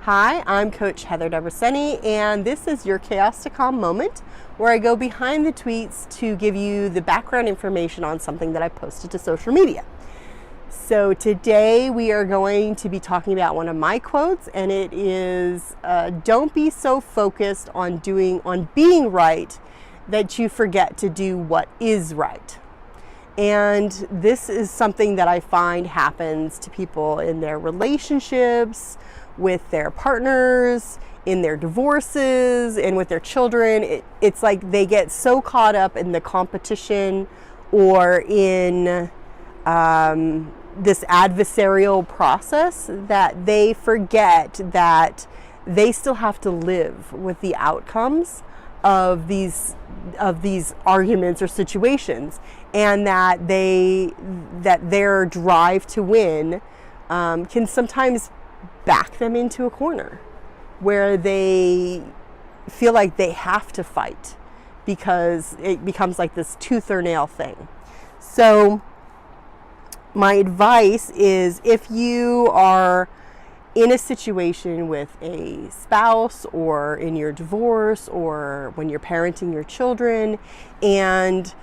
Hi, I'm Coach Heather Debraseni, and this is your Chaos to Calm moment, where I go behind the tweets to give you the background information on something that I posted to social media. So today we are going to be talking about one of my quotes, and it is, don't be so focused on being right that you forget to do what is right. And this is something that I find happens to people in their relationships, with their partners, in their divorces, and with their children. It's like they get so caught up in the competition or in this adversarial process that they forget that they still have to live with the outcomes of these arguments or situations, and that their drive to win can sometimes back them into a corner where they feel like they have to fight because it becomes like this tooth or nail thing. So my advice is, if you are in a situation with a spouse or in your divorce or when you're parenting your children, and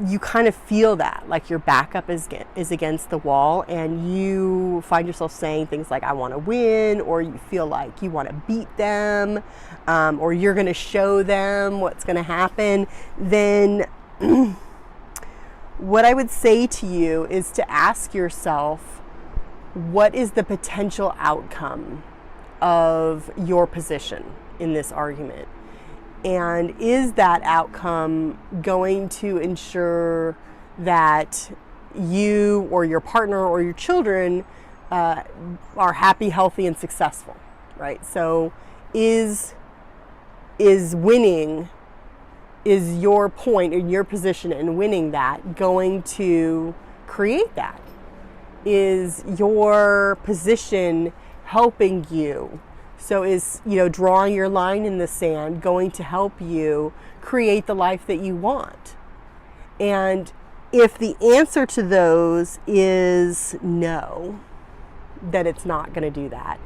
you kind of feel that like your backup is against the wall, and you find yourself saying things like, I want to win, or you feel like you want to beat them, or you're going to show them what's going to happen, then what I would say to you is to ask yourself, what is the potential outcome of your position in this argument? And is that outcome going to ensure that you or your partner or your children are happy, healthy, and successful, right? So is winning, is your point in your position in winning that going to create that? Is your position helping you? So is, drawing your line in the sand going to help you create the life that you want? And if the answer to those is no, then it's not going to do that.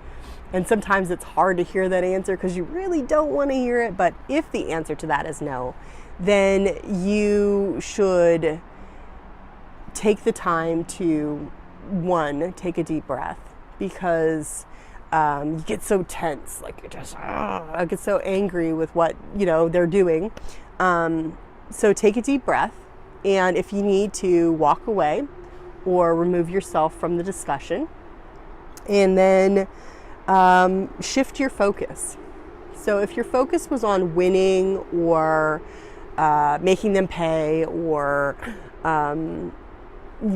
And sometimes it's hard to hear that answer because you really don't want to hear it. But if the answer to that is no, then you should take the time to, one, take a deep breath, because you get so tense, like you just I get so angry with what they're doing. So take a deep breath, and if you need to, walk away or remove yourself from the discussion, and then shift your focus. So if your focus was on winning or making them pay or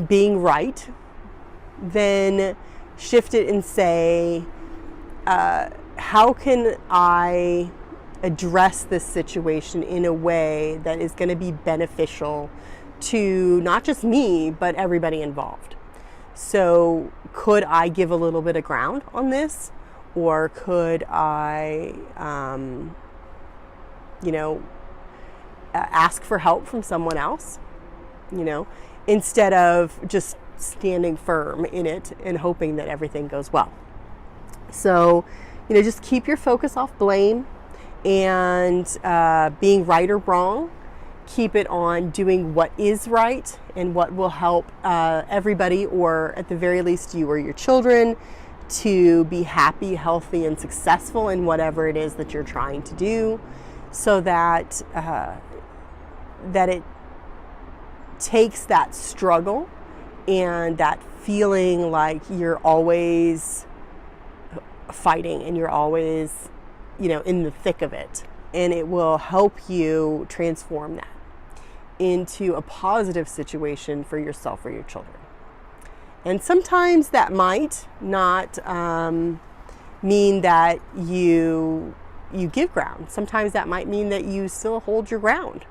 being right, then shift it and say, how can I address this situation in a way that is going to be beneficial to not just me, but everybody involved? So could I give a little bit of ground on this? Or could I, ask for help from someone else, instead of just standing firm in it and hoping that everything goes well? So, just keep your focus off blame and being right or wrong. Keep it on doing what is right and what will help everybody, or at the very least you or your children, to be happy, healthy, and successful in whatever it is that you're trying to do, so that that it takes that struggle and that feeling like you're always fighting and you're always, in the thick of it. And it will help you transform that into a positive situation for yourself or your children. And sometimes that might not mean that you give ground. Sometimes that might mean that you still hold your ground,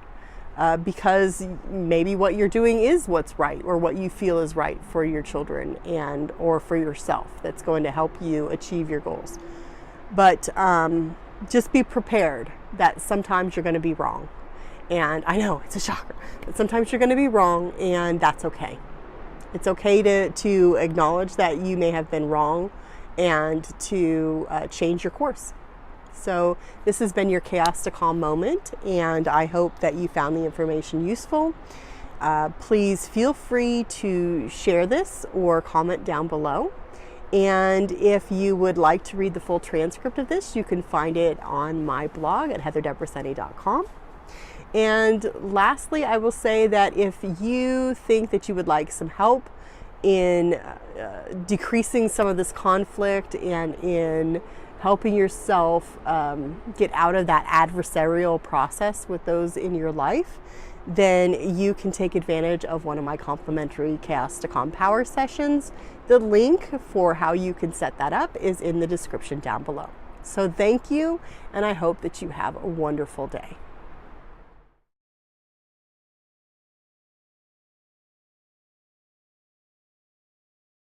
because maybe what you're doing is what's right, or what you feel is right for your children and or for yourself, that's going to help you achieve your goals. But just be prepared that sometimes you're going to be wrong. And I know it's a shocker, but sometimes you're going to be wrong, and that's okay. It's okay to acknowledge that you may have been wrong and to change your course. So this has been your Chaos to Calm moment, and I hope that you found the information useful. Please feel free to share this or comment down below. And if you would like to read the full transcript of this, you can find it on my blog at heatherdebraseni.com. And lastly, I will say that if you think that you would like some help in decreasing some of this conflict and in helping yourself get out of that adversarial process with those in your life, then you can take advantage of one of my complimentary Chaos to Calm Power sessions. The link for how you can set that up is in the description down below. So thank you, and I hope that you have a wonderful day.